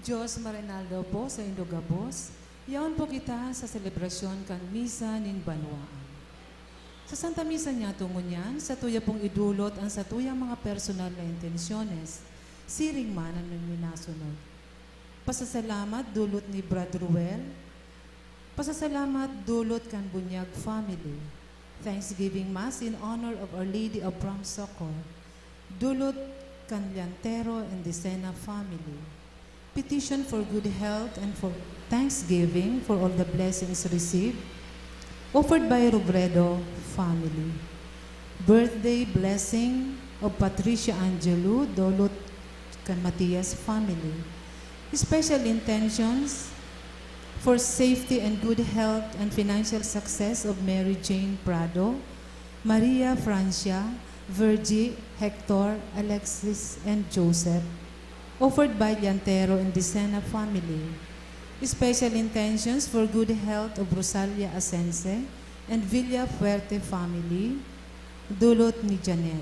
Diyos Marinaldo po sa Indogabos, yaon po kita sa selebrasyon kan Misa nin Banwaan. Sa Santa Misa niya tungo niyan, sa tuya pong idulot ang sa tuyang mga personal na intensyones, siring man ang minasunod. Pasasalamat dulot ni Brad Ruel, pasasalamat dulot kan Bunyag family, Thanksgiving Mass in honor of Our Lady of Bram Socor, dulot kan Liantero and Decena family, petition for good health and for thanksgiving for all the blessings received, offered by Robredo family. Birthday blessing of Patricia Angelo, dulot kan Matias family. Special intentions for safety and good health and financial success of Mary Jane Prado, Maria Francia, Virgie, Hector, Alexis, and Joseph, offered by Liantero and Decena family. Special intentions for good health of Rosalia Asense and Villa Fuerte family, dulot ni Janet.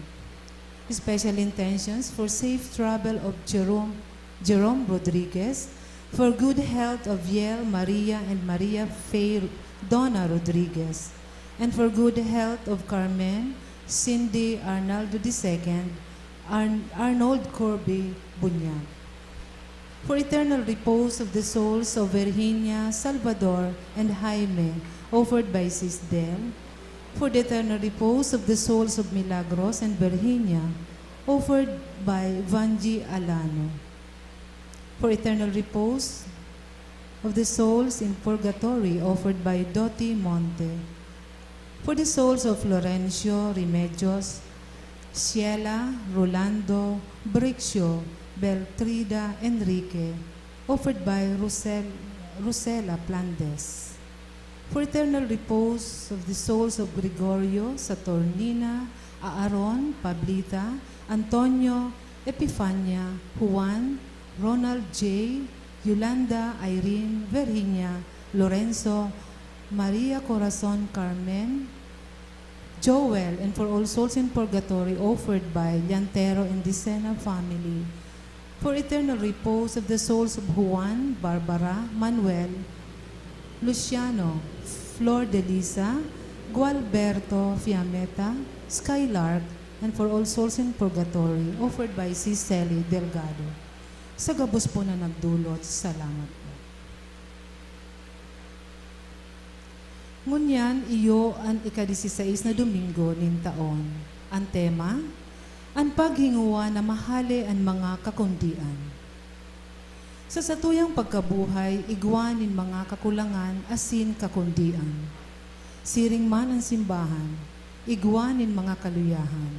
Special intentions for safe travel of Jerome Rodriguez, for good health of Yael, Maria, and Maria Faye Donna Rodriguez, and for good health of Carmen, Cindy Arnaldo II, Arnold Corby Bunyag. For eternal repose of the souls of Virginia, Salvador, and Jaime, offered by Sis Del. For the eternal repose of the souls of Milagros and Virginia, offered by Vanji Alano. For eternal repose of the souls in purgatory, offered by Doti Monte. For the souls of Florencio Remedios, Ciela, Rolando, Brixio, Beltrida, Enrique, offered by Rosela Plandes. For eternal repose of the souls of Gregorio, Saturnina, Aaron, Pablita, Antonio, Epifania, Juan, Ronald J., Yolanda, Irene, Virginia, Lorenzo, Maria Corazon Carmen, Joel, and for all souls in purgatory, offered by Liantero and Decena family. For eternal repose of the souls of Juan, Barbara, Manuel, Luciano, Flor de Lisa, Gualberto Fiameta, Skylark, and for all souls in purgatory, offered by Cicely Delgado. Sa gabos po na nagdulot, salamat po. Ngunyan, iyo ang ika-16 na Domingo nin taon. Ang tema, ang paghinguwa na mahali ang mga kakundian. Sa satuyang pagkabuhay, igwanin mga kakulangan asin kakundian. Siring man ang simbahan, igwanin mga kaluyahan.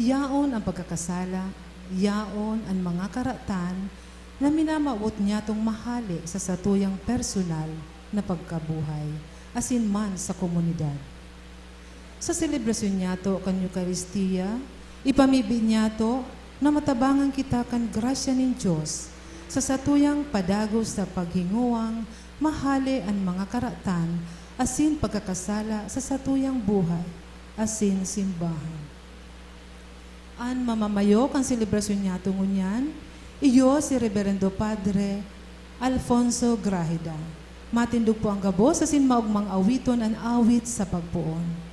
Yaon ang pagkakasala, yaon ang mga karatan na minamaot niya tong mahali sa satuyang personal na pagkabuhay, asin man sa komunidad. Sa selebrasyon niya to kan Eucharistia, ipamibig niya to na matabangan kita kan grasya nin Diyos sa satuyang padagos sa paghinguwang mahali ang mga karatan asin pagkakasala sa satuyang buhay asin simbahan. An mamamayo kan selebrasyon niya to ngunyan, iyo si Reverendo Padre Alfonso Grahida. Matindog po ang gabos asin maugmang awiton ang awit sa pagpuon.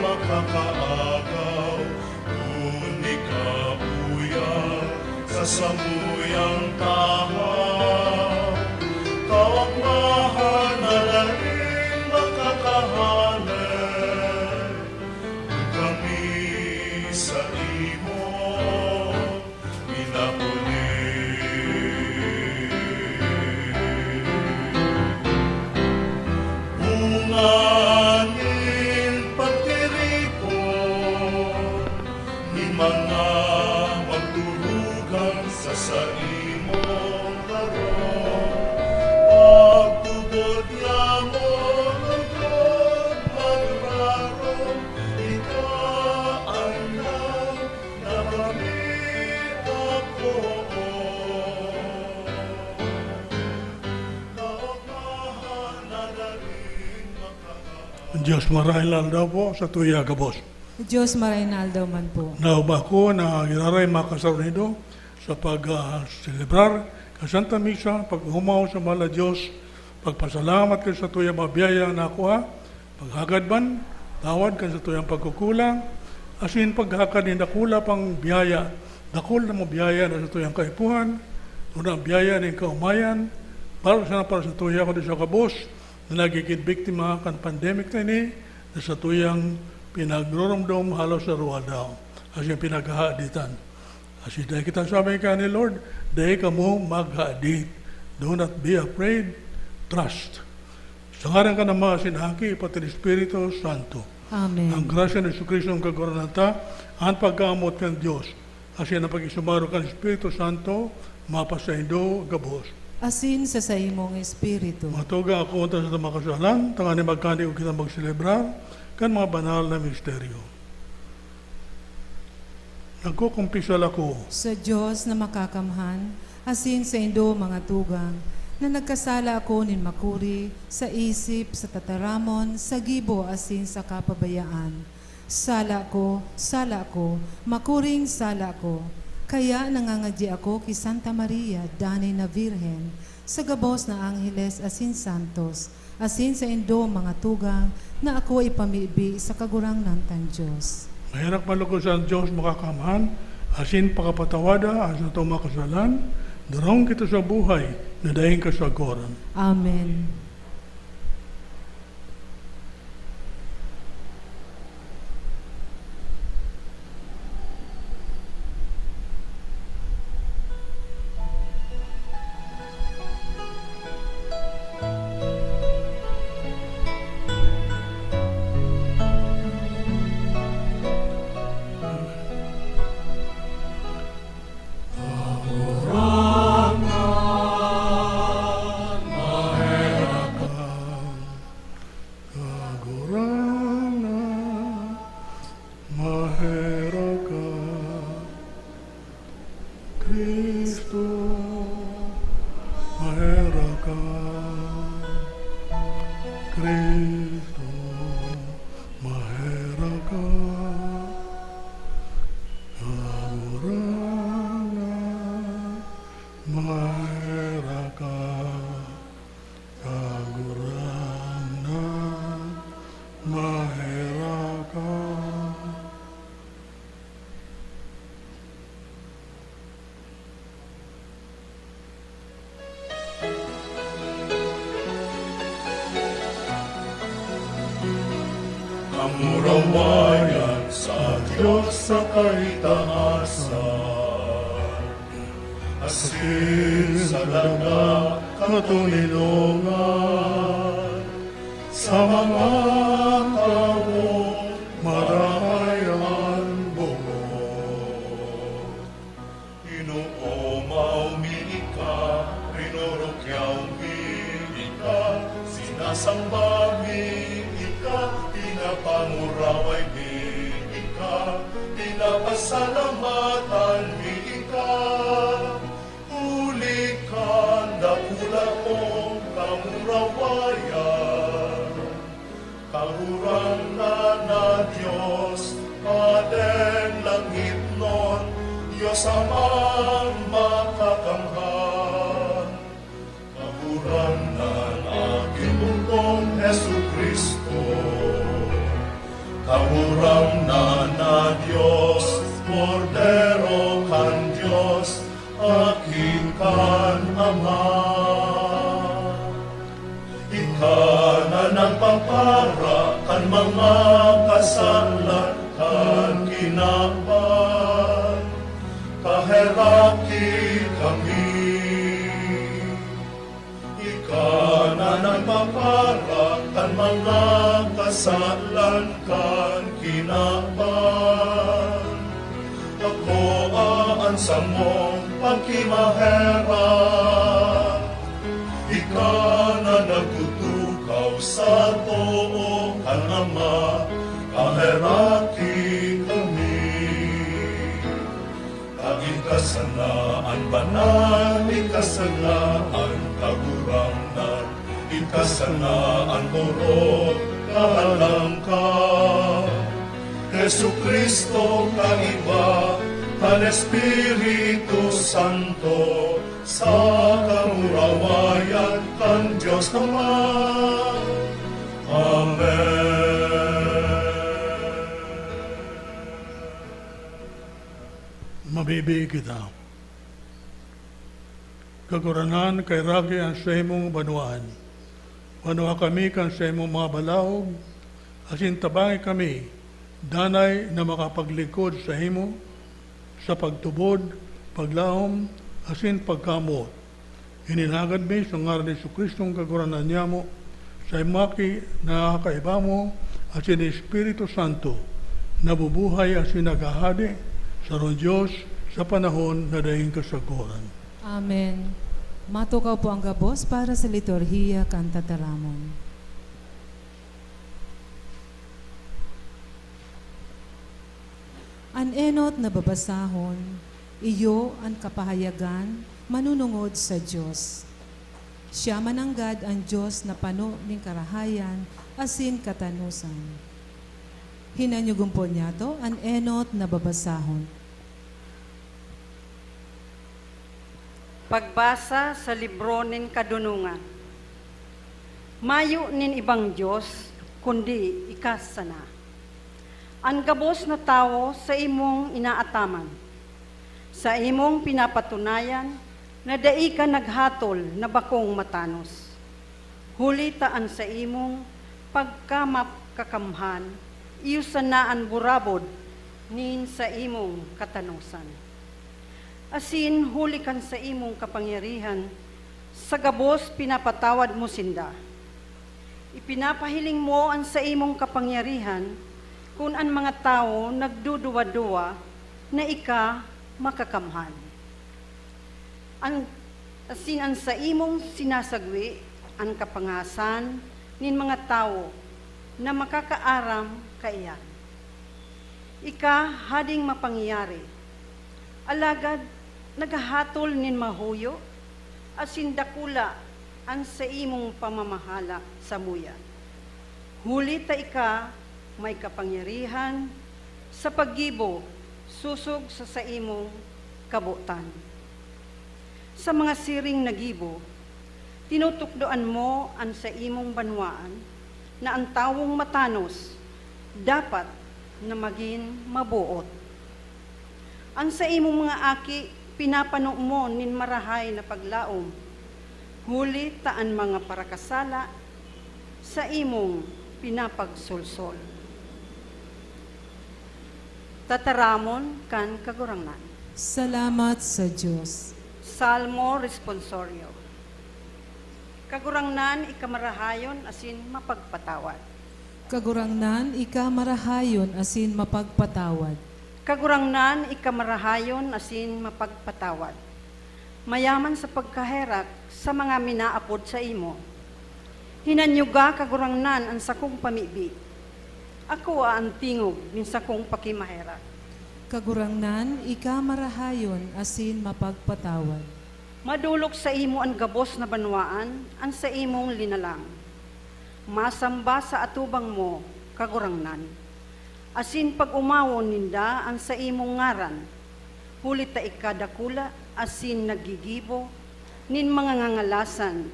Makakaagaw, kundi kabuyan sa samuyang tahaw. Kaugmahan na daing makakahanay, kami sa imo pinapuli. Bunganin pagtiripon, ni mga magturugang sa imong karon. Pagtugod yamo, lugod magrarong, ikaw Diyos marahil daw po sa tuya gabos. Diyos maraynaldaw man po. Nauba ko na giraray makasarunido sa pag-celebrar ka Santa Misa, pag-humaw sa mahal na Diyos, pagpasalamat ka sa tuya mabiyaya na kuha, paghagad man, tawad ka sa tuyang pagkukulang, asin paghakad ni dakula pang biyaya, dakul na mo biyaya na sa tuyang kaipuhan, unang biyaya ng kaumayan, para sa tuya ko sa kabos, na nagiging biktima kan pandemic na ini, na sa tuyang pinagrurumdom halos sa Rolando, asin pinaghaaditan. Asin dahil kita sabi ka ni Lord, dahil ka mo maghaadit, do not be afraid, trust. Sa ngaran ka naman sinaki, pati ni Espiritu Santo. Amen. Ang grasya ni Kristo ang kagorananta, ang pagkaamot ng Diyos, asin ang pag-isumaro ka ng Espiritu Santo, mapasaindo gabos. Asin sa imong espiritu. Matuga ako unta sa tamakasalan, tangani magkani ko kita magselebrar, kan mga banal na misteryo. Nagkukumpisal ako Sa Diyos na makakamhan, asin sa indo mga tugang, na nagkasala ako nin makuri, sa isip, sa tataramon, sa gibo, asin sa kapabayaan. Sala ko, makuring sala ko. Kaya nangangadya ako kay Santa Maria, Dani na Virhen, sa gabos na Angeles asin Santos, asin sa indo mga tugang, na ako ipamibi sa kagurang ng tan Diyos. mahirap malukos ang Diyos makakamhan, asin pakapatawada, asin itong makasalan, darong kita sa buhay, na dahing kasagoran. Amen. Kristo, mahera ka. Kristo, mahera ka. Kagurangan, mahera ka. Kagurangan, mahera ka. Kamurawayan sa Diyos sa kaitaasan, asin sa daga katulilungan, sa mga tao marahayan bukod. Ginoo maumika, rinurukyaw ka, sinasamba ka, pinapanguraway ka, pinapasalamatan ka, huli ka, dakula kong kamurawayan, kahurang na Diyos, Padeng langit nun, Diyos amang makakamhan, kahurang na aking bugtong Jesu Kristo, kahurang na Diyos, Cordero kan Diyos, akin kan Ama. Ika na nagpapara kan mga kasalan kan kinaban, kaheraki kami. Ika na nagpapara kan mga kasalan kan kinaban, ako aan sa mong pagkimahera. Ika na nagtutukaw sa too kan Ama, kaheraki kami. Kaikasanaan banal, ikasanaan kagurangan, ikasanaan turot, kahalang ka. Jesu Kristo kang iba, ang Espiritu Santo, sa kamurawayan kan Diyos naman. Amen. Mabibi kita. Kaguranan kay Ragi ang sa imong Banwaan. Banwa kami kan sa imong mga balahog, asin tabangi kami, danay na makapaglikod sa imo, sa pagtubod, paglahom, asin pagkamot. Hininagad mi sa ngalan ni Kristong kaguranan niya mo, sa imaki na kakaiba mo, asin Espiritu Santo, nabubuhay asin nagahadi, sa ron Diyos, sa panahon na daing kasaguran. Amen. Matukaw po ang gabos para sa liturhiya kan tataramon. An enot na babasahon, iyo ang kapahayagan, manunungod sa Diyos. Siya mananggad ang Diyos na pano ng karahayan, asin katanusan. Hinanyugong po niya to, an enot na babasahon. Pagbasa sa libro nin kadunungan. Mayo nin ibang Diyos, kundi ikasana. Ang gabos na tao sa imong inaataman, sa imong pinapatunayan, na dai ka naghatol na bakong matanos. Huli taan sa imong pagkamakakamhan, iyo sanaan burabod nin sa imong katanusan. Asin huli kan sa imong kapangyarihan, sa gabos pinapatawad mo sinda. Ipinapahiling mo ang sa imong kapangyarihan, kung ang mga tao nagduduwa-duwa na ika makakamhan. Asin ang sa imong sinasagwi, ang kapangasan nin mga tao na makakaaram kaiyan. Ika hading mapangyari, alagad nagahatol nin mahuyo, asin dakula ang sa imong pamamahala sa muya. Huli ta ika may kapangyarihan sa paggibo, susog sa imong kabutan. Sa mga siring nagibo, tinutukdoan mo ang sa imong banwaan na ang tawong matanos dapat na maging mabuot. Ang sa imong mga aki, pinapano mo nin marahay na paglaom, huli taan mga parakasala sa imong pinapagsulsol. Tataramon kan kagurangnan. Salamat sa Diyos. Salmo responsorio. Kagurangnan ikamarahayon asin mapagpatawad. Kagurangnan, ika marahayon asin mapagpatawad. Kagurangnan ikamarahayon asin mapagpatawad. Mayaman sa pagkaherak sa mga minaapod sa imo. Hinanyuga kagurangnan ang sakong pamibi. Ako ang tingog nin sakong pakimaherak. Kagurangnan, ika marahayon asin mapagpatawad. Madulok sa imo ang gabos na banwaan, ang sa imong linalang. Masamba sa atubang mo, kagurangnan. Asin pag umawon ninda ang sa imong ngaran, huli ta ikadakula, asin nagigibo, nin mga ngangalasan,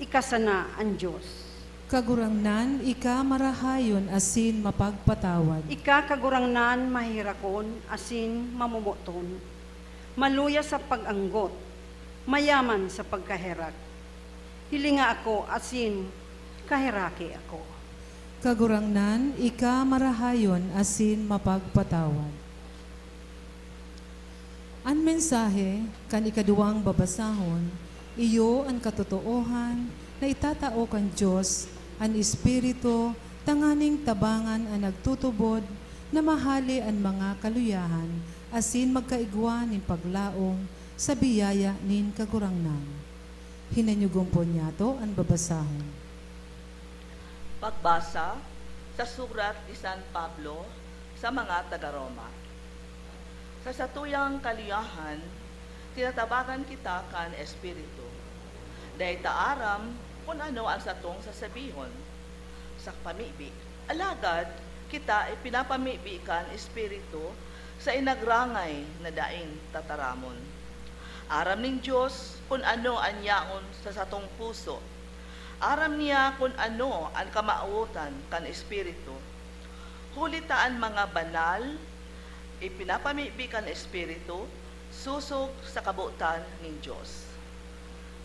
ikasana ang Diyos. Kagurangnan, ika marahayon asin mapagpatawad. Ika kagurangnan mahirakon, asin mamumuton, maluya sa pag-anggot, mayaman sa pagkaherak. Hilinga ako, asin kahiraki ako. Kagurangnan, ika marahayon asin mapagpatawad. Ang mensahe kan ikaduwang babasahon, iyo ang katotoohan na itatao kan Diyos, ang Espiritu, tanganing tabangan ang nagtutubod, na mahali ang mga kaluyahan, asin magkaigwa nin paglaong sa biyaya nin kagurangnan. Hinanyugong po niya to ang babasahon. Pagbasa sa surat ni San Pablo sa mga taga-Roma. Sa satuyang kaliyahan, tinatabagan kita kan Espiritu. Dahil taaram kung ano ang satong sasabihon. sa pamibi. Alagad, kita ipinapamibi kan Espiritu sa inagrangay na daing tataramon. Aram ning Diyos kung ano anyaon sa satong puso. Aram niya kung ano ang kamautan kan Espiritu. Hulitaan mga banal, ipinapamibi kan Espiritu, susog sa kabutan ng Diyos.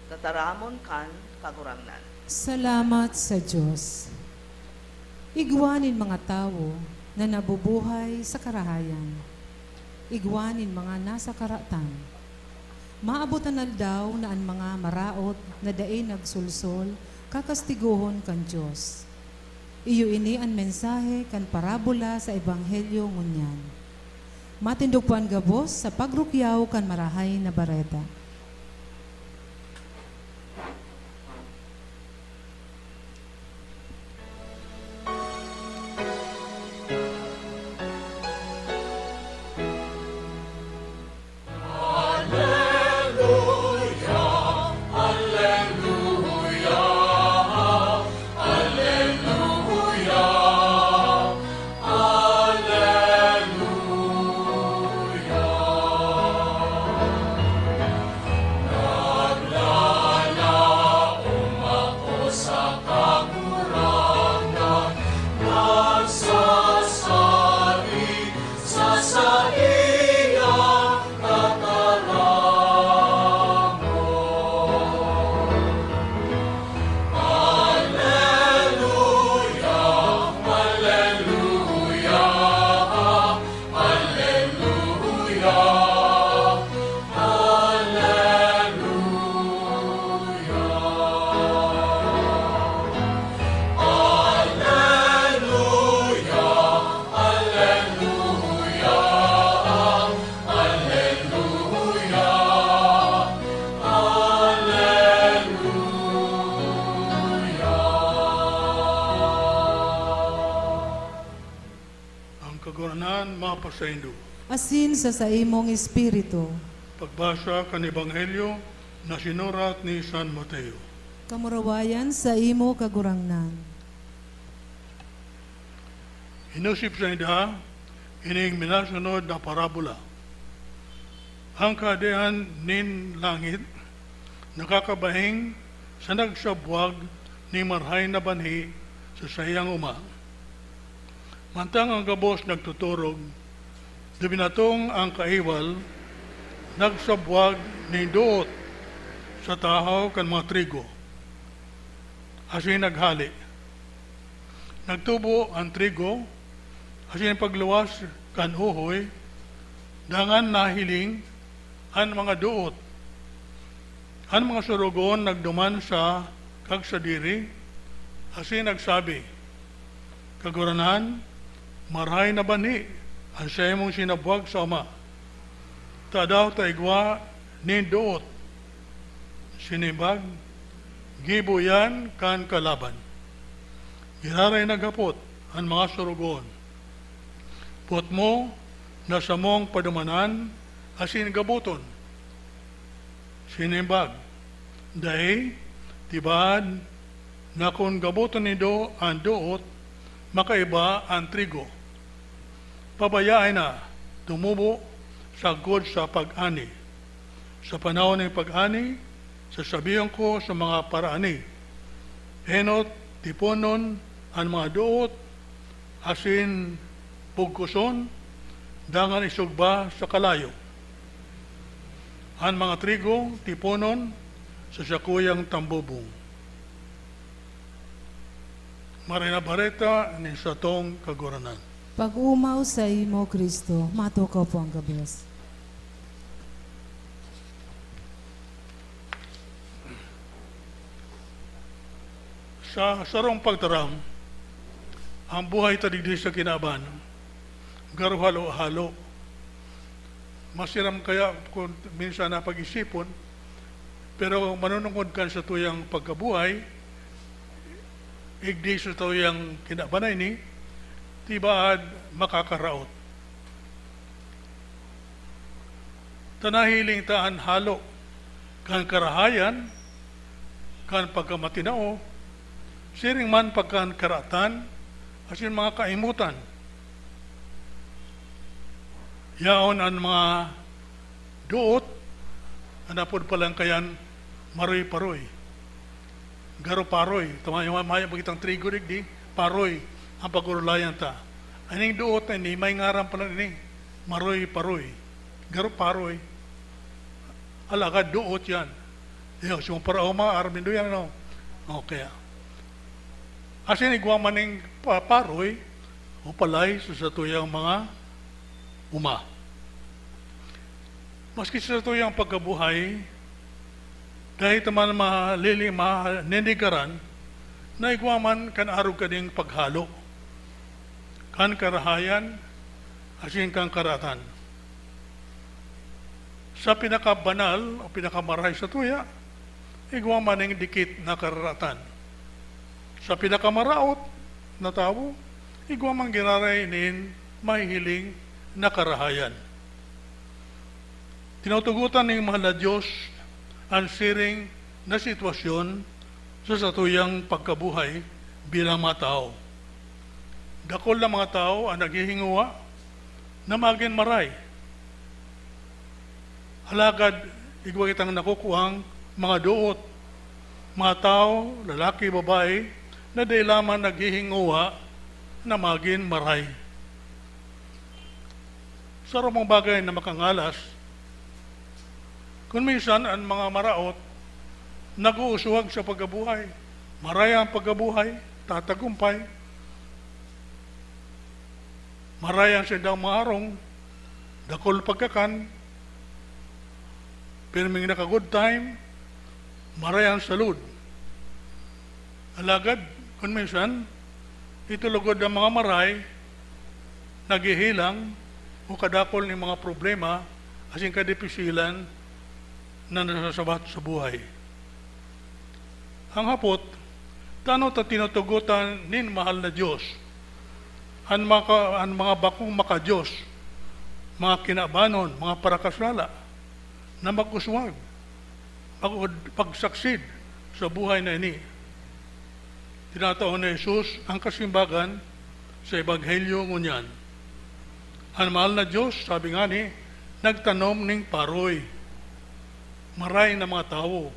Tataramon kan kagurangnan. Salamat sa Diyos. Igwanin mga tao na nabubuhay sa karahayan. Igwanin mga nasa karatan. Maabutan na daw na ang mga maraot na daing nagsulsol, kakastiguhon kan Diyos. Iyo ini ang mensahe kan parabola sa Ebanghelyo ngunyan. Matindog po ang gabos sa pagrukyaw kan marahay na bareta. Mapasaindo. Asin sa imong espiritu. Pagbasa kan Ebanghelyo na sinurat ni San Mateo. Kamurawayan sa imo kagurangnan. Inusip sa ida, ining minasunod na parabola. Ang kadehan nin langit, nakakabahing sa nagsabwag ni marhay na banhi sa sayang uma. Mantang ang gabos nagtuturog, dubinatong ang kaiwal, nagsabwag ni doot sa tahaw kan mga trigo. Asin naghali. Nagtubo ang trigo, asin pagluwas kan uhoy, dangan nahiling ang mga doot. Ang mga surugon nagduman sa kagsadiri, asin nagsabi, kaguranan, marhay na bani ang siya mong sinabwag sa ama. Tadaw taigwa ni doot. Sinibag, gibuyan kan kalaban. Giraray naghapot ang mga surugon. Put mo na sa mong padumanan asin gabuton. Sinibag, dahi tibad na kung gabuton ni do ang doot, makaiba ang trigo. Pabayaan na tumubo sa good sa pag-ani. Sa panahon ng pag-ani, sasabihan ko sa mga paraani, henot, tiponon, ang mga doot, asin, pugkuson, dangan isugba sa kalayo. Ang mga trigo, tiponon, sa sakuyang tambubong. Marina Bareta ni Satong Kaguranan. Pag-umaw sa imo, Kristo, matukaw po ang gabos. Sa sarong pagtaram, ang buhay tadigdi sa kinaban, garuhalo-halo. Masiram kaya kung minsan na pag-isipon, pero manunungkod kan sa tuyang pagkabuhay, igdi sa tuyang kinabanay ni, tibaad makakaraot. Tanahiling taan halo, kan karahayan, kan pagkamatinao, siring man pagkan karatan, asin mga kaimutan. Yaon ang mga duot, anapod palang kayan maroy-paroy. Garo-paroy. Tama yung maya pagkitang trigo di, paroy ang pagurulayan ta. Aning duot na ni, may ngaran pala ni, maroy-paroy. Garo-paroy. Alagad, duot yan. So, para mga armindo yan, no? Okay. Asin igwa maning paroy, o palay sa tuyang mga uma. Maski sa tuyang pagkabuhay, dahil taman nindigaran, na igwa man kan arog ka ding paghalo. Kan karahayan, asin kang karatan. Sa pinakabanal o pinakamaray sa tuya, igwa man ang dikit na karatan. Sa pinakamaraot na tao, igwa man giraray nin mahihiling na karahayan. Tinutugutan ng mahal na Diyos ang siring na sitwasyon sa satuyang pagkabuhay bilang mga tao. Dakol na mga tao ang naghihinguwa na maging maray. Halagad, igwa kitang nakukuhang mga duot, mga tao, lalaki, babae, na dahil lamang naghihinguwa na maging maray. Sa mga bagay na makangalas, kung minsan ang mga maraot nag-uusuwag sa pagkabuhay, maray ang pagkabuhay, tatagumpay, maray ang sindang maharong, dakol pagkakan, pirming naka-good time, maray ang salud. Alagad, kung minsan, itulugod ang mga maray, naghihilang, o kadakol ng mga problema, asing kadipisilan na nasasabat sa buhay. Ang hapot, tano ta tinutugutan nin mahal na Diyos, ang mga bakong maka-Diyos, mga kinabanon, mga parakasala, na mag-uswag, pagsaksid sa buhay na ini. Tinataon na Jesus ang kasimbagan sa Ebanghelyo ngunyan. Ang mahal na Diyos, sabi nga ni, nagtanom ng paroy, maray na mga tao.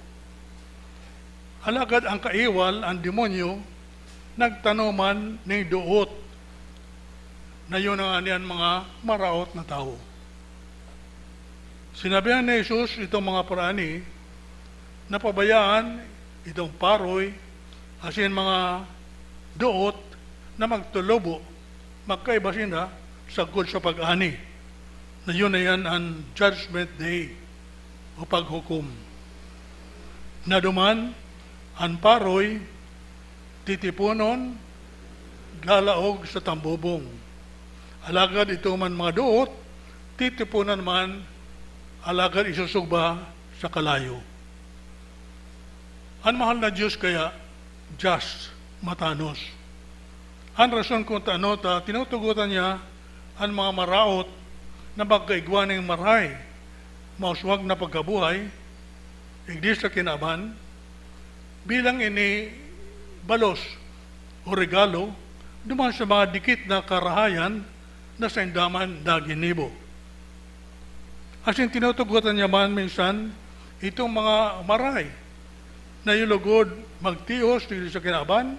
Alagad ang kaiwal, ang demonyo, nagtanoman ng duot, na yun ang aniyan mga maraot na tao. Sinabihan ni Jesus itong mga parani, napabayaan itong paroy, asin mga duot na magtulobo, magkaiba sila sagod sa pag-ani. Na yun na yan ang judgment day o paghukom. Naduman, ang paroy, titipunon, lalaog sa tambubong. Alagad ito man mga duot, titipunan man, alagad isusugba sa kalayo. Ang mahal na Diyos kaya, just, matanos. Ang rason kung tanota, tinutugutan niya ang mga maraot na magkaigwa ng maray, mauswag na pagkabuhay, igdis sa kinaban, bilang ini balos o regalo, duman sa mga dikit na karahayan na sa indaman na ginibo. Asin tinutugutan niya man minsan, itong mga maray na yulugod magtios dito sa kinaban,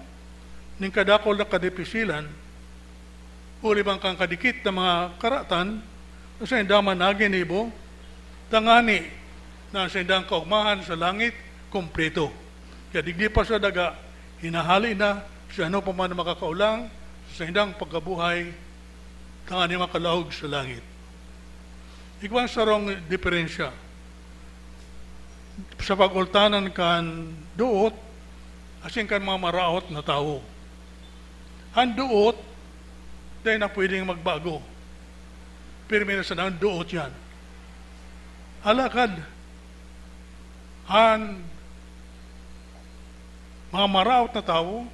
ning kadakol na kadipisilan, o libang kang kadikit na mga karatan, sa indaman na ginibo, tangani na sa indang kaugmahan sa langit, kompleto. Kaya digdi pa sa daga, hinahali na sa ano pa man makakaulang, sa indang pagkabuhay, tangani makalaog sa langit. Ikaw ang sarong diferensya. Sa pag-ultanan kan duot, asin kan mga maraot na tao. Ang duot, dahil na pwedeng magbago. Pero may nasa nang duot yan. Alakad, ang mga maraot na tao,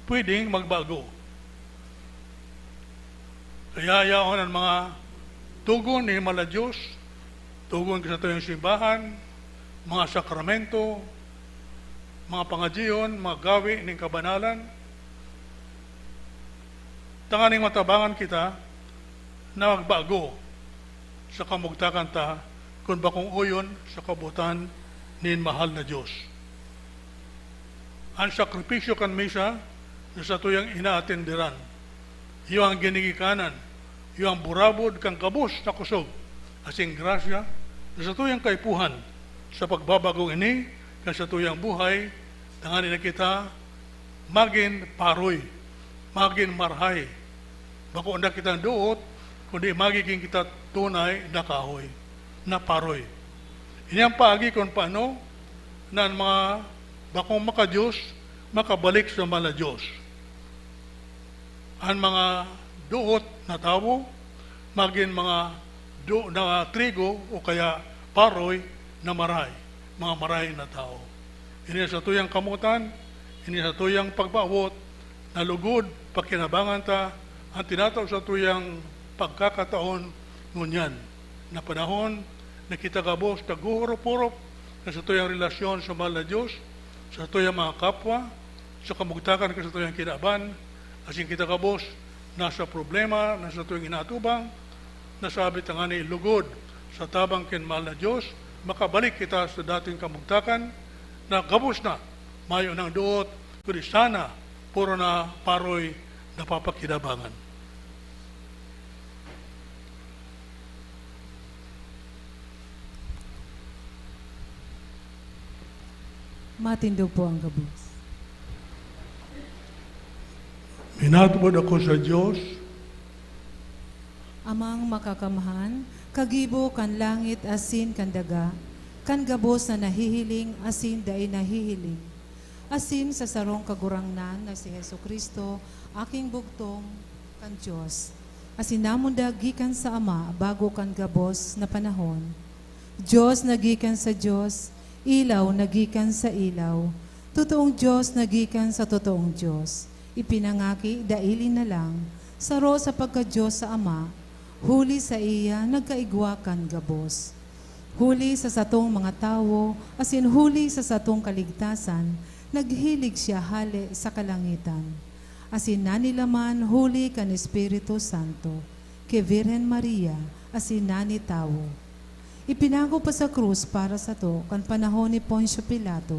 pwedeng magbago. Kaya yaon ang mga tugon ni Mala Diyos, tugon sa tuyong simbahan, mga sakramento, mga pangadyon, mga gawi ning kabanalan, tanganing matabangan kita na magbago sa kamugtakan ta kung bakong uyon sa kabutan nin mahal na Diyos. Ang sakripisyo kan misa na sa tuyang inaatenderan, iyo ang ginigikanan, iyo ang burabod kang kabus na kusog, asing grasya na sa tuyang kaipuhan sa pagbabagong ini kan sa tuyang buhay, tanganin na kita magin paroy, magin marhay, bako na kitang duot, kundi magiging kita tunay na kahoy, na paroy. Ini ang paagi kung paano na ang mga bakong makadiyos makabalik sa mala Diyos. Ang mga duot na tao, maging mga na trigo o kaya paroy na maray, mga maray na tao. Ini sa tuyang kamutan, ini sa tuyang pagbaawot, na lugod, pakinabangan ta, ang tinatawag sa tuyang pagkakataon ngunyan na panahon na kita gabos taguhurop-hurop na sa tuyang relasyon sa mahal na Diyos, sa tuyang mga kapwa, sa kamugtakan ka sa tuyang kinaban, asing kita gabos nasa problema, nasa tuyang inaatubang, nasabi tangani lugod sa tabang kin mahal na Diyos, makabalik kita sa dating kamugtakan na gabos na mayo ng duot, kundi sana puro na paroy na papakinabangan. Matindog po ang gabos. Minatubod ako sa Diyos, Amang makakamahan, kagibo kan langit asin kan daga, kan gabos na nahihiling asin dai nahihiling. Asin sa sarong kagurangnan na si Heso Kristo, aking bugtong kan Diyos. Asin namon gikan sa Ama bago kan gabos na panahon. Diyos nagikan sa Diyos, ilaw nagikan sa ilaw, totoong Diyos nagikan sa totoong Diyos. Ipinangaki daili na lang, saro sa pagka-Diyos sa Ama, huli sa iya nagkaigwakan gabos. Huli sa satong mga tao, asin huli sa satong kaligtasan, naghilig siya hali sa kalangitan. Asin nanilaman huli kan Espiritu Santo, ke Virhen Maria, asin nani tao. Ipinago pa sa krus para sa to, kan panahon ni Poncio Pilato.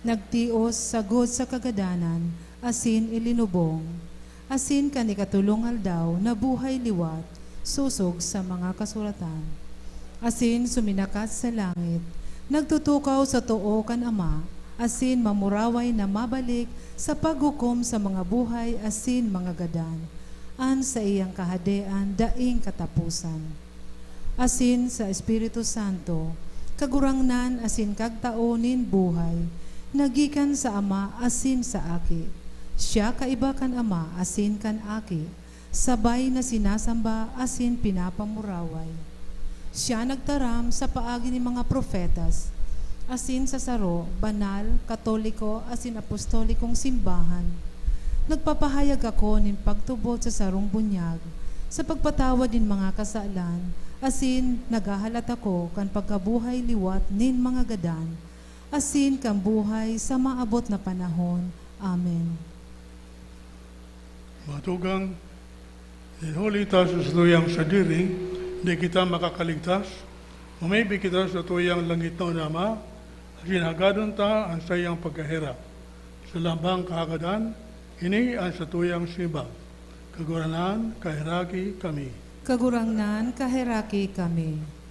Nagtios sagod sa kagadanan, asin ilinubong. Asin kanikatulong aldaw na buhay liwat, susog sa mga kasuratan. Asin suminakat sa langit, nagtutukaw sa too kan Ama, asin mamuraway na mabalik sa paghukom sa mga buhay asin mga gadan, an sa iyang kahadean daing katapusan. Asin sa Espiritu Santo, kagurangnan asin kagtaonin buhay, nagikan sa Ama asin sa aki. Siya kaiba kan Ama asin kan aki, sabay na sinasamba asin pinapamuraway. Siya nagtaram sa paagi ni mga profetas, asin sa saro, banal, katoliko, asin apostolikong simbahan. Nagpapahayag ako nin pagtubot sa sarong bunyag, sa pagpatawad din mga kasalan, asin nagahalat ako kan pagkabuhay liwat nin mga gadan, asin kan buhay sa maabot na panahon. Amen. matugang, inhuli ta sa tuyang sadiri, di kita makakaligtas, umaybi kita sa tuyang langit na Ama, sinagadon ta ang sayang pagkahirap. Sa lambang kahagadan, ini ang sa tuyang sibang. Kaguranan, kahiraki kami. Kagurangnan, kahiraki kami.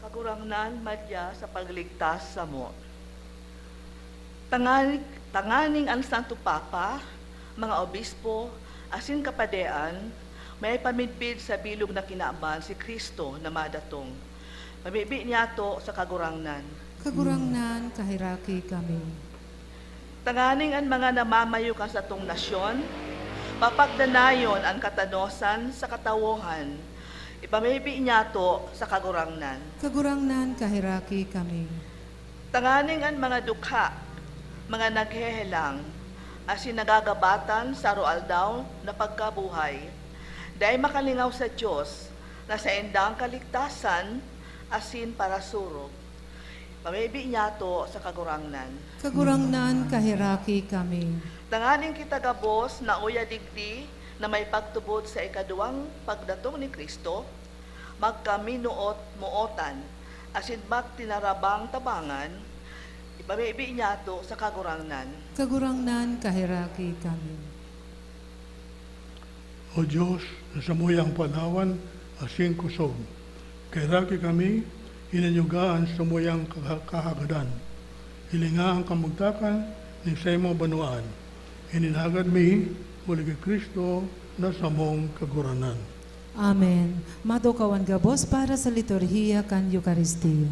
Kagurangnan madya sa pagligtas sa mo. Tanganing ang Santo Papa, mga obispo, asin kapadean, may pamidpid sa bilog na kinaaban si Kristo na madatong. Pamibi niya to sa kagurangnan. Kagurangnan, kahiraki kami. Tanganing ang mga namamayo kan sa tong nasyon, papagdanayon ang katanosan sa katawohan, ipamibi niya to sa kagurangnan. Kagurangnan, kahiraki kami. Tanganing ang mga dukha, mga naghehelang, asin nagagabatan sa roaldaw na pagkabuhay, dahil makalingaw sa Diyos na sa endang kaligtasan, asin para surog. Pamibi niya to sa kagurangnan. Kagurangnan, kahiraki kami. Tanganing kita gabos na uya digdi na may pagtubod sa ikaduwang pagdatong ni Kristo, magkaminuot muotan, asin magtinarabang tabangan, ipamibi niya to sa kagurangnan. Kagurangnan, kahiraki kami. O Diyos, na sa muyang panawan, asing kusog. Kairaki kami, inanyugaan sa muyang kahagadan. Hilinga ang kamugtakan ni Semo Banwaan. Ininagad mi, huli kay Kristo, na sa mong kaguranan. Amen. Madukawan gabos para sa liturhiya kan Eucharistia.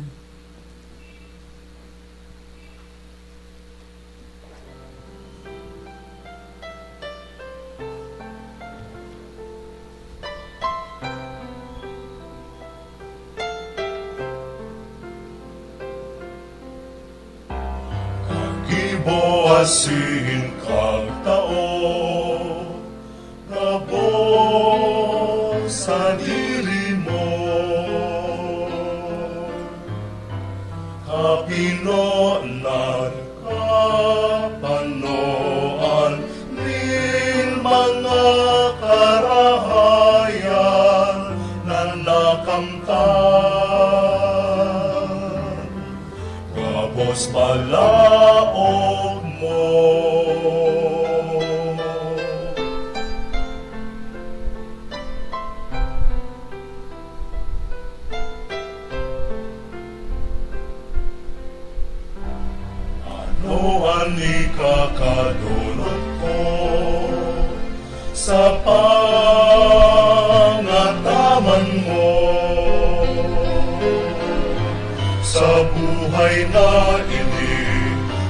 Asin kag tao, gabos sa diri mo. Kapinonan, kapanoan, ning mga karahayan na nakamtan. Gabos palaog mo. Ano ang ikakadulot ko sa pangataman mo? Sa buhay na ini,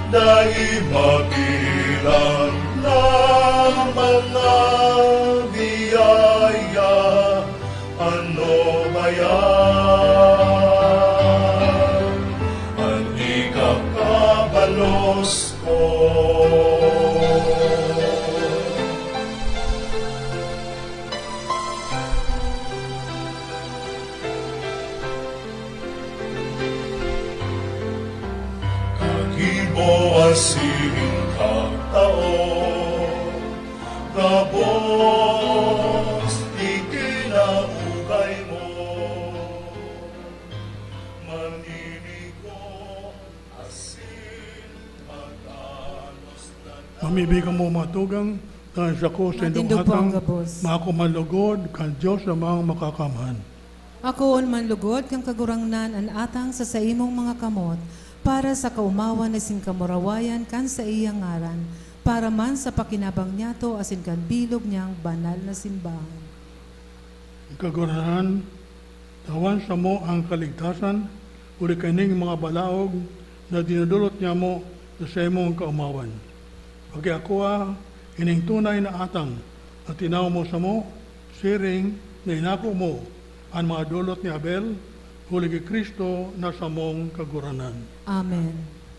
dahil mabilang ng mga biyaya, ano ba yan? Ang ikakabalos ko. Asin kang tao, gabos ikinaugay mo, maninigo asin pag-anos na Mamibigan mo matugang, dahil sa ko sa indong Matindog po ang hatang, gabos. makumalugod, kan Diyos na mga makakamhan. Ako on manlugod kang kagurangnan an atang sa imong mga kamot, para sa kaumawan na singkamurawayan kan sa iyang ngaran, para man sa pakinabang niya to asin kan bilog niyang banal na simbahan. Kaguranan, tawan sa mo ang kaligtasan, uli kaning mga balaog na dinudulot niya mo sa imong kaumawan. Pagi ako ining tunay na atang at tinaw mo sa mo, siring na inako mo ang mga dulot ni Abel, huli kay Kristo na sa mong kaguranan. Amen.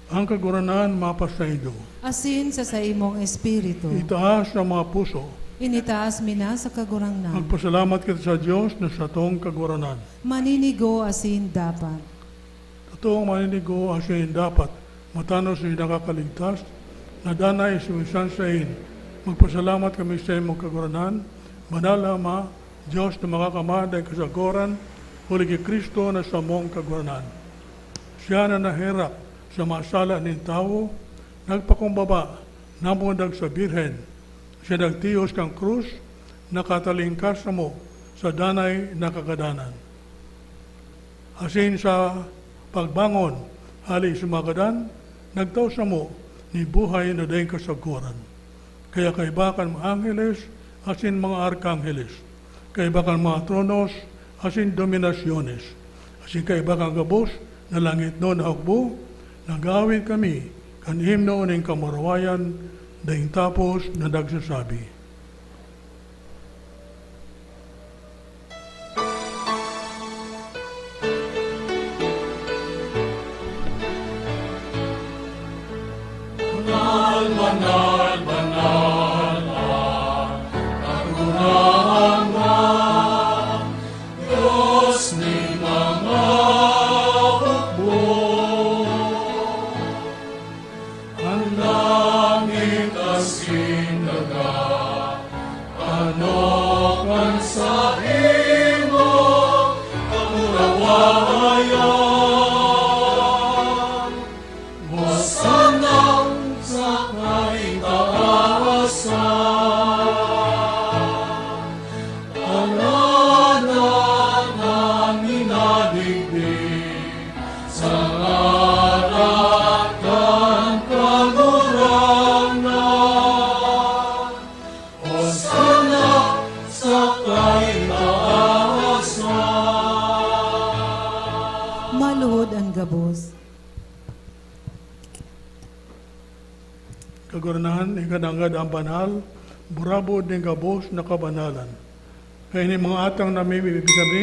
Ang kaguranan mapasaydo. Asin sa imong espiritu, Itaas sa mga puso. initaas mina sa kagurangnan. Magpasalamat kita sa Diyos na sa tong kaguranan. Maninigo asin dapat. Totoong maninigo asin dapat matano sa nakakaligtas na danay sumisan sa in. Magpasalamat kami sa imong kaguranan. Manala ma, Diyos na makakamaday kasagoran, huli kay Kristo na sa mong kaguranan. Siya na nahirap sa masala ng tao, nagpakumbaba, namundag sa birhen. Siya nagtiyos kang krus, nakatalingkas sa mo sa danay na kagadanan. Asin sa pagbangon, hali sumagadan, nagtaw sa mo ni buhay na daing kasaguran. Kaya kaibakan mga angeles, asin mga arkangheles, kaiba kang mga tronos, asin dominasyones, asin kaiba kang gabos, na langit no na hukbo, nagawin kami, kan himno ng kamarawayan, daing tapos na nagsasabi. Banal, banal, banal, karunahan mo, Diyos ni mga hukbo. Ang langit asin daga, ano kan sa imo, kamurawayan. Hosanna sa kaitaasan, alanan ang inadigdig, sa ngaran ng kagurangan. Hosanna sa kaitaasan. Maluhod ang gabos. Kaguranahan, ikanangad ang banal, burabod ng gabos na kabanalan. Kaya ni mga atang namimibig kami,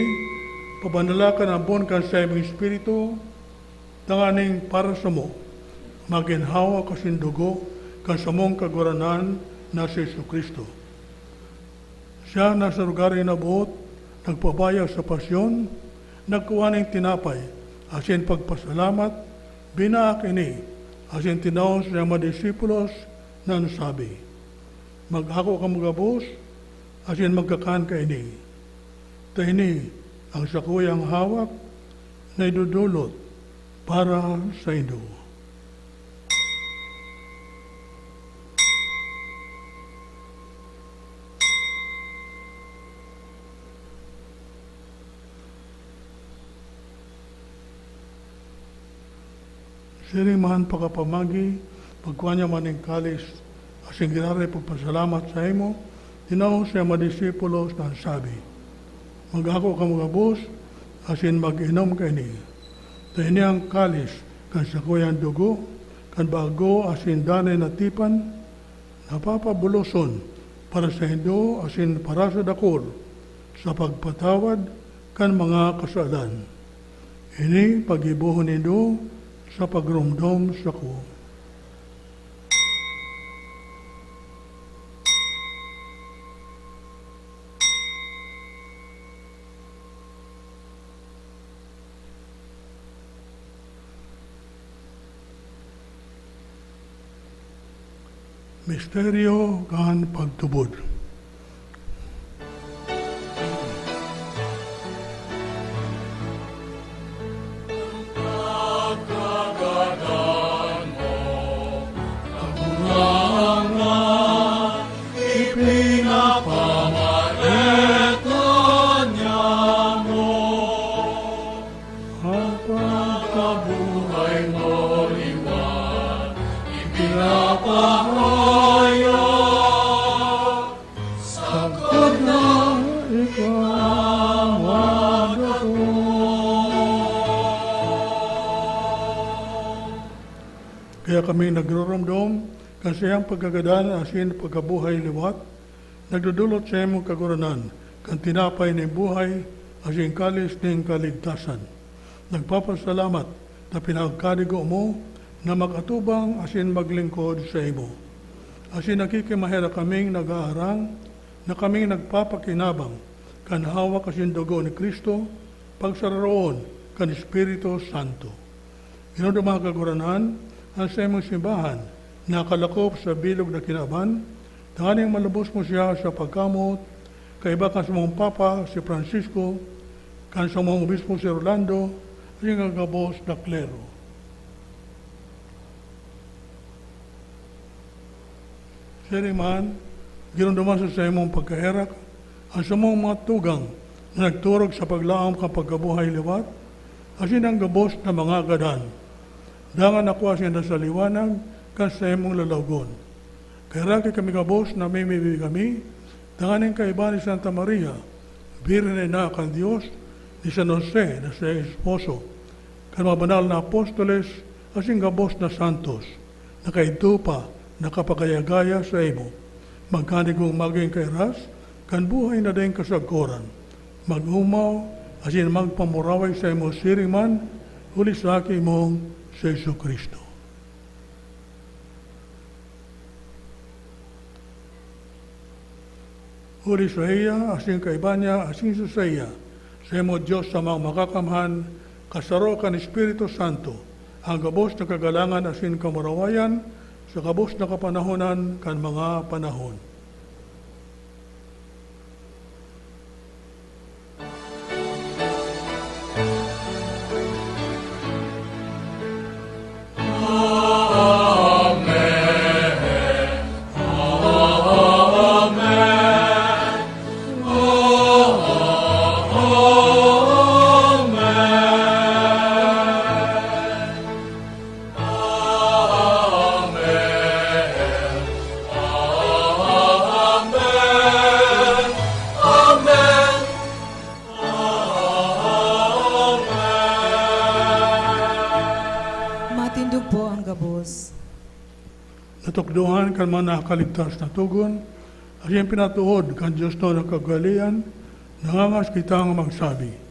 pabanalakan ang bon kan sa imong espiritu, tanganing para sa mo, maginhawa kasindugo, kan sa mong kaguranahan na si Kristo. Siya na sa lugar na buot, nagpabayag sa pasyon, nagkuha ng tinapay, asin pagpasalamat, binaak ini, asin tinaos ng mga disipulos na nasabi, maghako ka mga gabos, asin magkakan ka ini. Ta ini ang sakuyang hawak na idudulot para sa inyo. Sirimahan pagkapamagi, pagkuha niya man ng kalis, asing ginari pagpasalamat sa imo, tinaw siya madisipulos na sabi, maghako ka mga bus, asin mag-inom ka ini. Ta ini ang kalis, kan sa kuyang dugo, kan bago asin danay na tipan, napapabuloson para sa Indo, asin para sa dakor, sa pagpatawad kan mga kasalan. Ini pag-ibuhon Indo, sa pagrumdom sa ko. Misteryo kan pagtubod. Kaya kami nagrurumdom kasi ang pagkagadan asin pagkabuhay liwat, nagdudulot sa imong kaguranan, kan tinapay ng buhay asin kalis ng kaligtasan. Nagpapasalamat na pinagkadigo mo na mag-atubang asin maglingkod sa imo. Asin nakikimahera kaming nag-aarang na kaming nagpapakinabang kan hawak asin dugo ni Kristo pagsararoon kan Espiritu Santo. Inoon mga kaguranan, ang sa imong simbahan, nakalakop sa bilog na kinaban, tanganing malubos mo siya sa pagkamot, kaiba kan sa mong Papa, si Francisco, kan sa mong Obispo si Rolando, at yung gabos na klero. Siriman, ginunduman sa imong pagkaherak, ang sa mong mga tugang na nagturog sa paglaom kapag kabuhay liwat, asin ang gabos na mga gadan. Dangan ako siya sa liwanag, kan sa imong lalawgon. Kaya raki kami gabos na may kami, danganin kaiba ni Santa Maria, Birin na kan Dios, ni San Jose na sa esposo, kan mga banal na apostoles, asing gabos na santos, nakaitupa, nakapagayagaya sa imo, magkanigong maging kairas, kan buhay na din kasagkoran, mag-umaw, asin magpamuraway sa imo siriman, uli sa aking mong sa Isu Kristo. Uli sa iya, asin kaibanya, asin sa iya, sa imo Diyos sa mga makakamhan, kasaro kan Espiritu Santo, ang gabos na kagalangan asin kamarawayan, sa gabos na kapanahonan kan mga panahon. Natukduhan kan mga nakaligtas na tugon, at yung pinatuod kan Diyos no ng kagalian, nangangas kitang magsabi.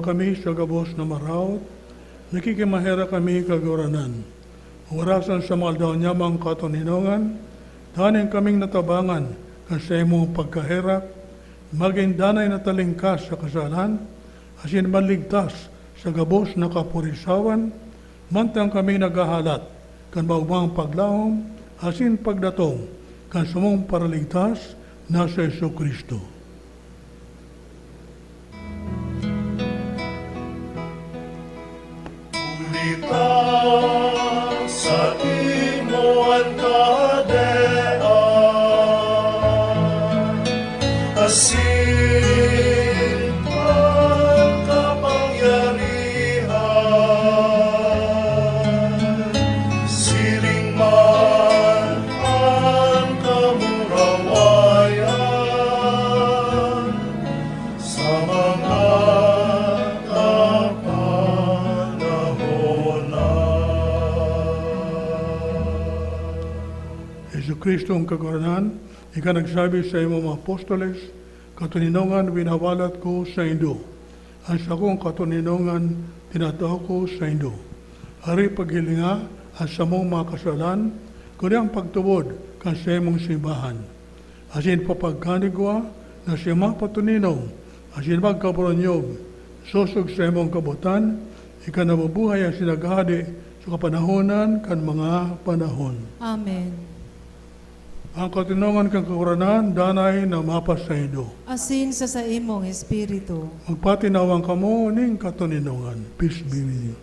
Kami sa gabos na maraot, nakikimahera kami kaguranan. Warasan sa maldaw niyamang katoninongan, tanin kaming natabangan kasi mo pagkaherak, maging danay na talingkas sa kasalan, asin maligtas sa gabos na kapurisawan, mantang kami nagahalat, kan maubang paglahom, asin pagdatong, kan sumong paraligtas na sa Isu Kristo. Sa imo ang kadean, asin ang kapangyarihan, siling man ang kamurawayan, sa mga Kristo ang kaguranan, ika nagsabi sa imo mga apostoles, katuninongan winawalat ko sa Indo. Ang sakong katuninongan tinatao ko sa Indo. Hari paghilinga ang samong mga kasalan, kundi ang pagtubod kan sa imong simbahan. Asin papagkanigwa na siya mapatuninong, asin magkabronyog, susog sa imong kabutan, ikanabubuhay ang sinaghadi sa kapanahonan kan mga panahon. Amen. Ang katinongan kang kakuranan, danay na mapas sa Indo. Asin sa imong espiritu. Magpatinawang kamo ning katuninongan. Peace be with you.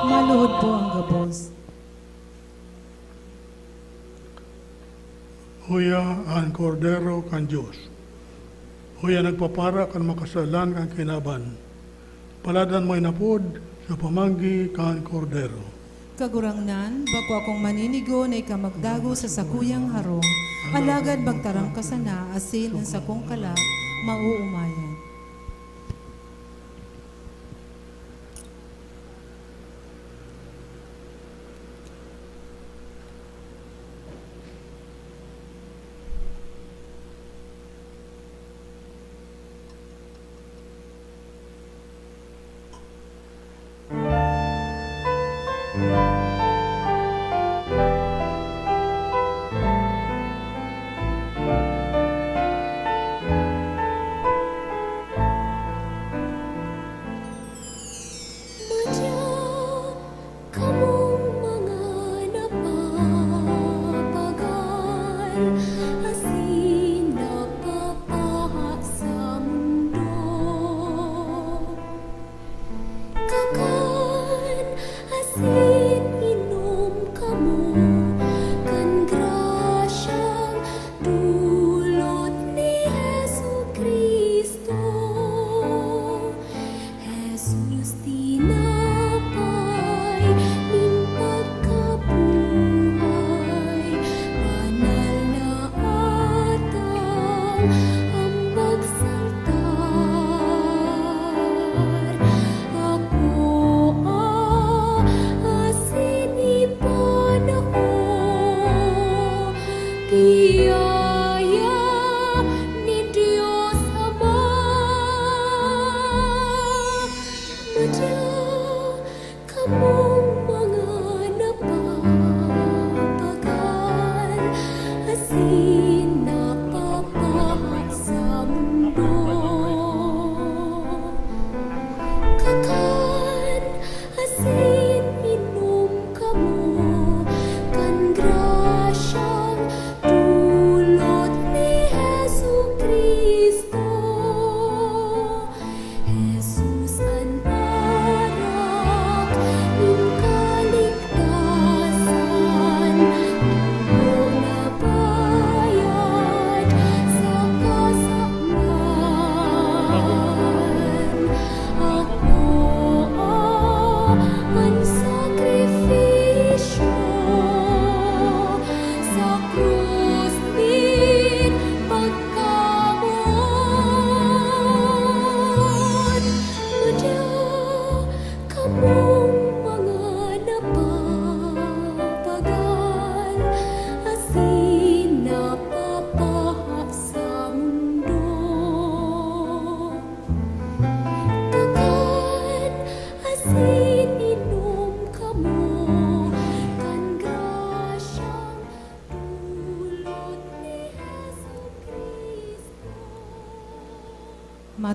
Maluhod po ang gabos. Huya ang kordero kan Diyos. Huya nagpapara kan makasalan kan kinaban. Paladan mo'y napod sa pamanggi kan kordero. Kagurangnan, bako akong maninigo na ikamagdago sa sakuyang harong, alagad magtarang kasana, asin ang sakong kalat, mauumayan.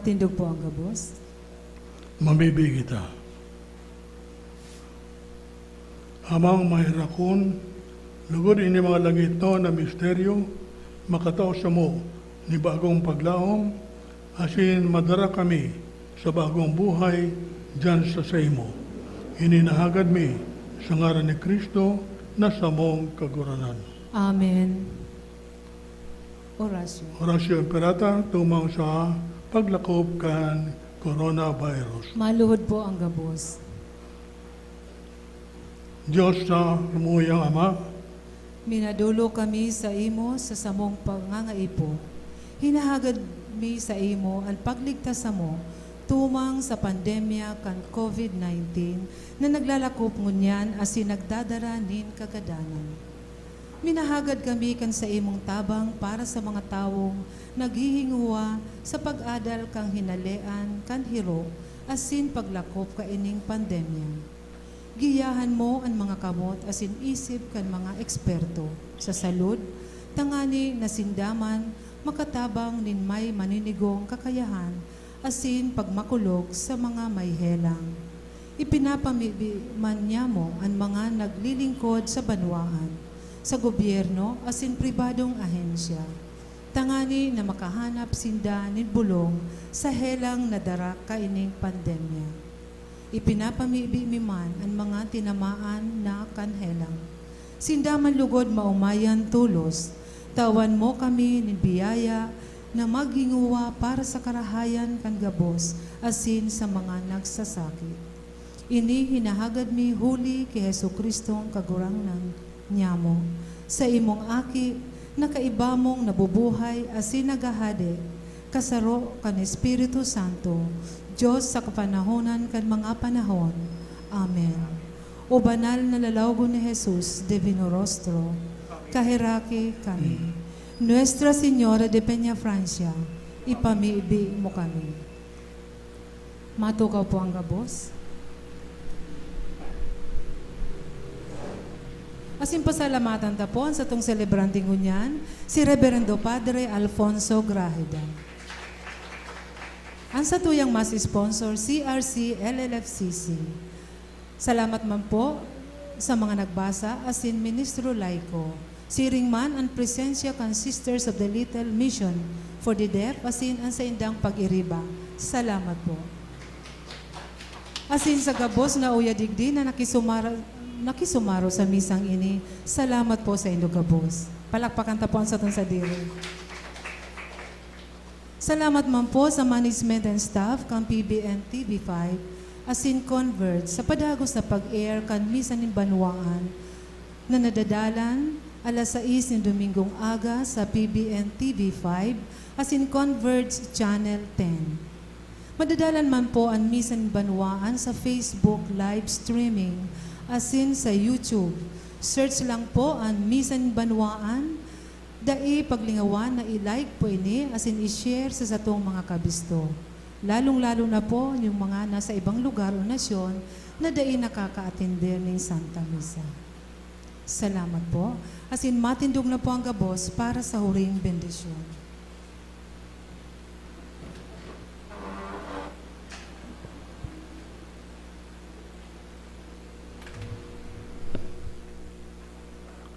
Matindog po ang gabos. Mamibig kita. Amang mahirakon, lugod ini mga langit no na misteryo, makatao sa mo ni bagong paglahom, asin madara kami sa bagong buhay dyan sa imo. Ininahagad mi sa ngaran ni Kristo na sa mong kaguranan. Amen. Orasyon. Orasyon Imperata, tumang sa paglakob kan coronavirus. Maluhod po ang gabos. Diyos sa lumuyang Ama, Minadulo kami sa imo sa samong pangangaipo. Hinahagad mi sa imo ang pagligtas sa mo tumang sa pandemya kan COVID-19 na naglalakop ngunyan asin nagdadara nin kagadanan. Minahagad kami kan sa imong tabang para sa mga tawong naghihinguwa sa pag-adal kang hinalean kan hiro asin paglakop ka ining pandemya. Giyahan mo ang mga kamot asin isip kan mga eksperto sa salud, tangani na sindaman, makatabang nin may maninigong kakayahan asin pagmakulog sa mga may helang. Ipinapamiman niya mo ang mga naglilingkod sa Banwaan, sa gobyerno asin pribadong ahensya. Tangani na makahanap sinda nin bulong sa helang na dara kaining pandemya. Ipinapamibimiman ang mga tinamaan na kanhelang. Sinda man lugod maumayan tulos, tawan mo kami nin biyaya na maghinguwa para sa karahayan kan gabos asin sa mga nagsasakit. Ini hinahagad mi huli kay Jesucristong kagurangnan nyamo sa imong aki na kaiba mong nabubuhay asin nagahade kasaro kan Espiritu Santo Diyos sa kapanahonan kan mga panahon. Amen. O banal na lalawgo ni Jesus Divino Rostro, kahiraki kami. Nuestra Señora de Peña Francia, ipamiibi mo kami. Matukaw po ang gabos. Asin pasalamatan tapon sa itong celebranting hunyan, si Reverendo Padre Alfonso Grajeda. Ang sa tuyang mas sponsor, CRC LLFCC. Salamat man po sa mga nagbasa, asin Ministro Laico, siringman ang presensya kan Sisters of the Little Mission for the Deaf, asin ang sa indang pag-iriba. Salamat po. Asin sa gabos na uyadigdi na nakisumaro sa misang ini, salamat po sa inyong gabos. Palakpakan tapuan sa itong sadiri. Salamat man po sa management and staff kan PBN TV5 asin convert sa padagos na pag-air kan Misa ni Banwaan na nadadalan alas 6 ng Domingong aga sa PBN TV5 asin convert Channel 10. Madadalan man po ang Misa ni Banwaan sa Facebook live streaming asin sa YouTube. Search lang po ang Misa ni Banwaan. Dai paglingawan na i-like po ini asin i-share sa satong mga kabisto. Lalong-lalo na po yung mga nasa ibang lugar o nasyon na dai nakaka-attender ng Santa Misa. Salamat po. Asin matindog na po ang gabos para sa huring bendisyon.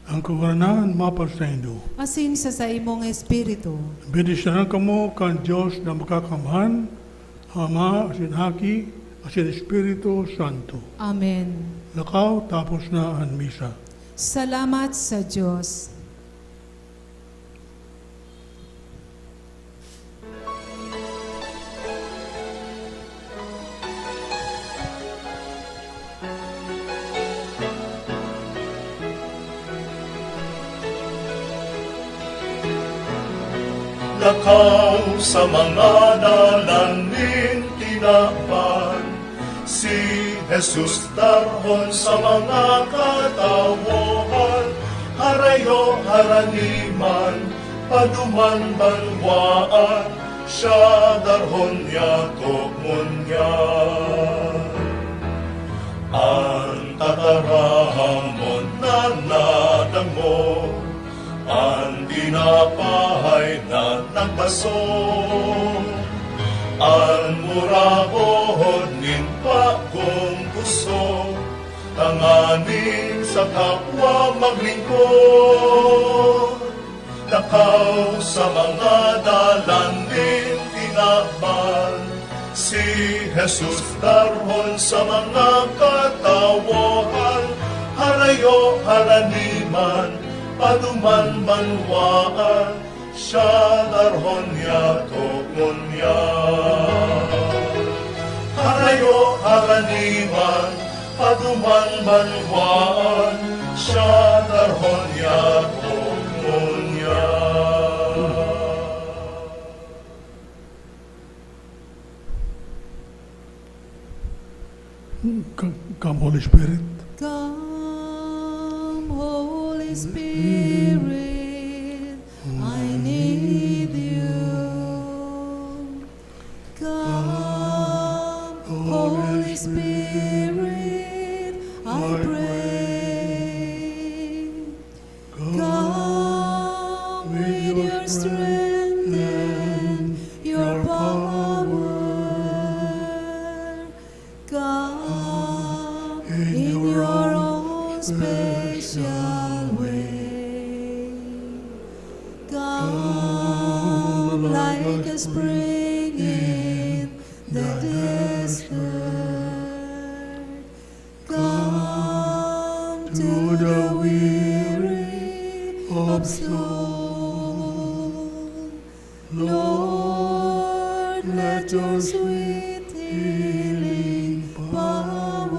ang kaguranan mapasaindo. Asin sa imong espiritu. Bendisyonan kamo kan Diyos na makakamhan, Ama, asin Haki, asin Espiritu Santo. Amen. Lakaw, tapos na ang misa. Salamat sa Diyos. Lakaw sa mga dalanin tinakpan, si Jesus tarhon sa mga katawohan, harayo haraniman, paduman banwaan, siya darhon yakok munyan. Ang tatarahamon na nadamo, ang dinapahay na nagbaso, An murahon nin pagong puso, tanganin sa kapwa maglingkod. Takaw sa mga dalan din tinakban, si Jesus darhon sa mga katawohan. Harayo haraniman, paduman banwaan, siya darhon niya tukon niya. Harayo haraniman, paduman banwaan, siya darhon niya tukon niya. Come, Holy Spirit. Come, Holy Spirit, I need you. Come, Holy Spirit, I pray. Come with your strength and your power. Come in your own special way. Come like a spring in the desert. Come to the weary of soul. Lord, let your sweet healing power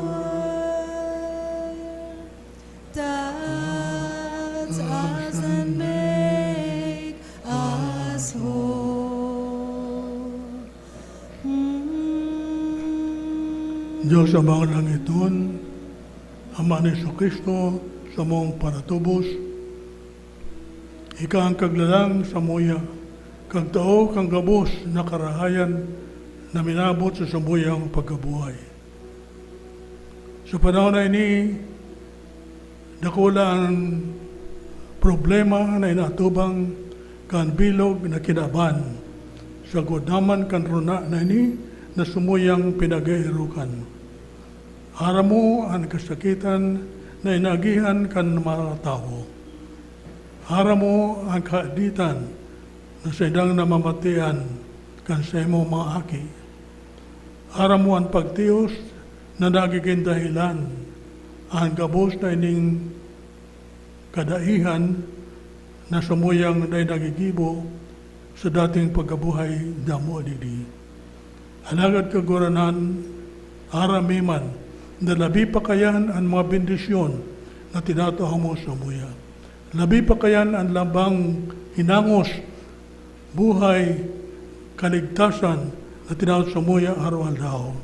touch us and make us whole. Diyos sa mga langiton, Ama ni Kristo sa mong paratubos, ika ang kaglalang sa muya, kag tao kang gabos na karahayan na minabot sa sumuyang pagkabuhay. Sa panahon na ini, dakula ang problema na inatubang kan bilog na kinaban sa godaman kan runa na ini na sumuyang pinag-iirukan. Haram mo ang kasakitan na inagihan kan mga tao. Haram mo ang kaaditan na sa idang namamatian kan sa imo mga aki. Haram mo ang pagtiyos na nagiging dahilan ang gabos na ining kadaihan na sumuyang na nagigibo sa dating pagkabuhay damo adidi. Alagad kaguranan, aramiman, na labi pa kayan ang mga bendisyon na tinataho mo sa muya. Labi pa kayan ang labang hinangos, buhay, kaligtasan na tinatawag sa muya araw-araw.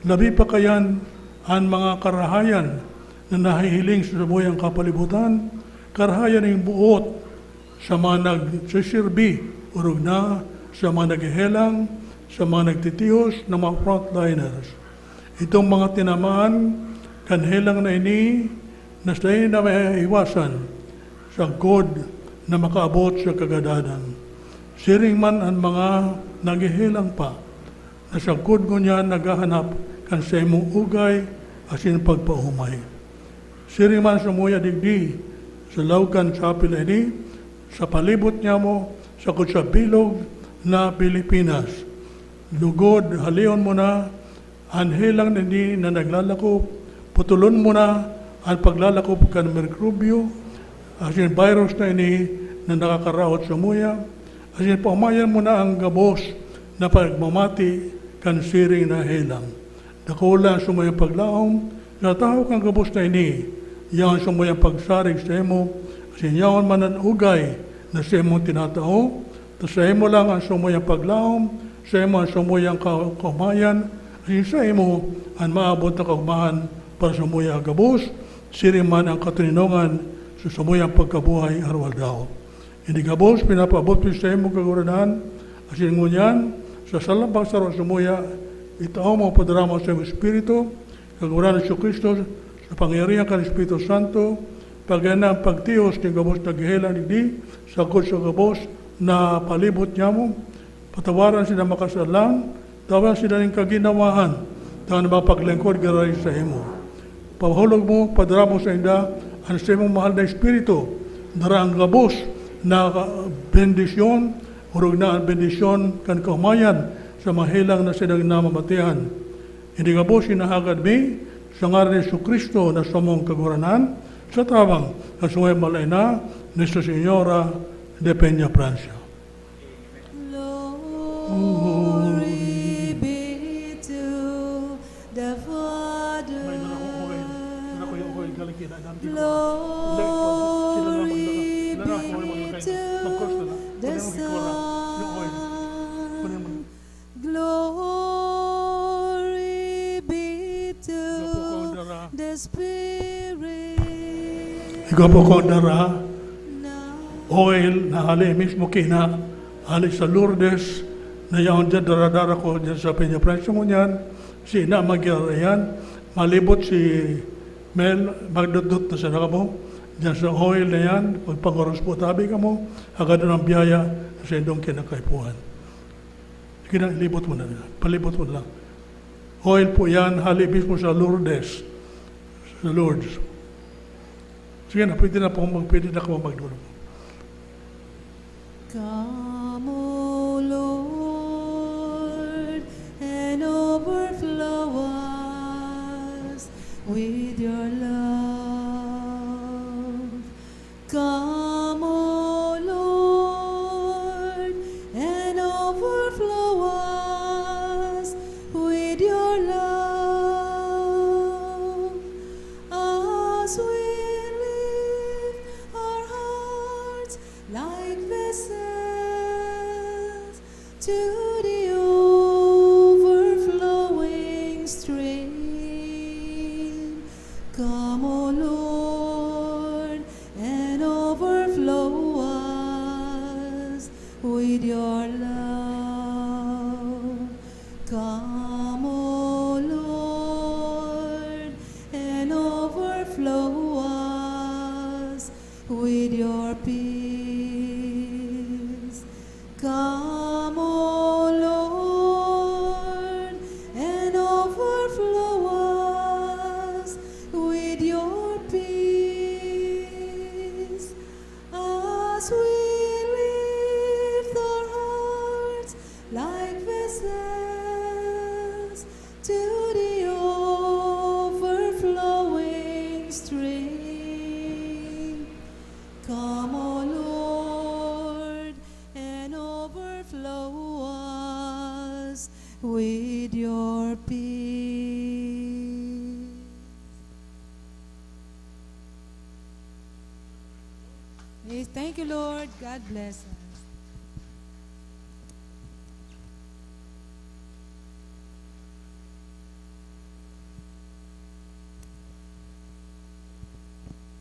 Labi pa kayan ang mga karahayan na nahihiling sa muyang kapalibutan, karahayan ng buot sa mga nagsisirbi, urog na, sa mga naghihelang, sa mga nagtitiyos, na mga frontliners. Itong mga tinamaan, kanhelang na ini, na sila na may iwasan sa God na makaabot sa kagadanan. Siring man ang mga naghihelang pa, na sa God ko niya naghahanap kan sa imong ugay asin pagpaumay. Siring man sumuya digdi sa laukan sa apil ini, sa palibot niya mo, sa kutsabilog na Pilipinas. Lugod, halion mo na, anhelang hindi na naglalakop, putulon mo na ang paglalakop kan merkrubyo, asin virus na ini na nakakaraot sa muya, asin paumayan mo na ang gabos na pagmamati kan siring na helang. Dakulan sumayang paglaom, na tao kang gabos na ini, yaon sumayang pagsarig sa imo, asin yaon man ang ugay na sa imo tinatao, sa imo lang ang sumayang paglaom, sa imo ang sumayang kaumayan, asin sa imo ang maabot na kaumahan para sumuya gabos, siring man ang katininongan sa sumuyang pagkabuhay araw-araw. Hindi gabos, pinapaabot sa imo kaguranan, asin ngunyan, sa salambang saro sumuya, itao mo padarama sa imo Espiritu, kaguranan sa Kristo, sa pangyarihan kan Espiritu Santo, pagana ang pagtiyos ng gabos na gihelan hindi, sa gabos na palibot niya mo, patawaran sila makasalang, Tawa sila ng kaginawaan, tawa na paglingkod garay sa imo. Pahulog mo, padara mo sa inda, ang sa imong mahal na Espiritu, dara ang gabos na bendisyon, urog na ang bendisyon kan kaumayan sa mahilang na silang namamatihan. Hindi gabos sinahagad mi, sa ngalan ni Kristo na sa mong kaguranan, sa tabang na sungay malay na, Nuestra Señora de Peña, Francia. Glory be to the Father. Glory be to the Son. Glory be to the Spirit. Ikaw po kong dara, oil na hali mismo kina, hali sa Lourdes, na yaon dyan, dara-dara ko dyan sa Peña Francia mo niyan, si Ina Magyarayan, malibot si Mel, magdudot na sa nakamo, dyan sa oil na yan, pagpangoros po tabi ka mo, agad ng biyaya sa indong kinakaipuan. Sige na, libot mo na lang, palibot mo lang. Oil po yan, hali mismo sa Lourdes, sa Lourdes. Sige na, pwede na ako magdulog. Come, O Lord, and overflow us with your love. Come, O Lord, and overflow us with your love. As we lift our hearts like vessels to the overflowing stream. Come, O Lord, and overflow us with your love. Come, O Lord, and overflow us with your peace. Come, O Lord, and overflow us with your peace. As we lift our hearts like vessels to the overflowing stream. Come, O Lord, and overflow us with your peace. Yes, thank you, Lord. God bless us.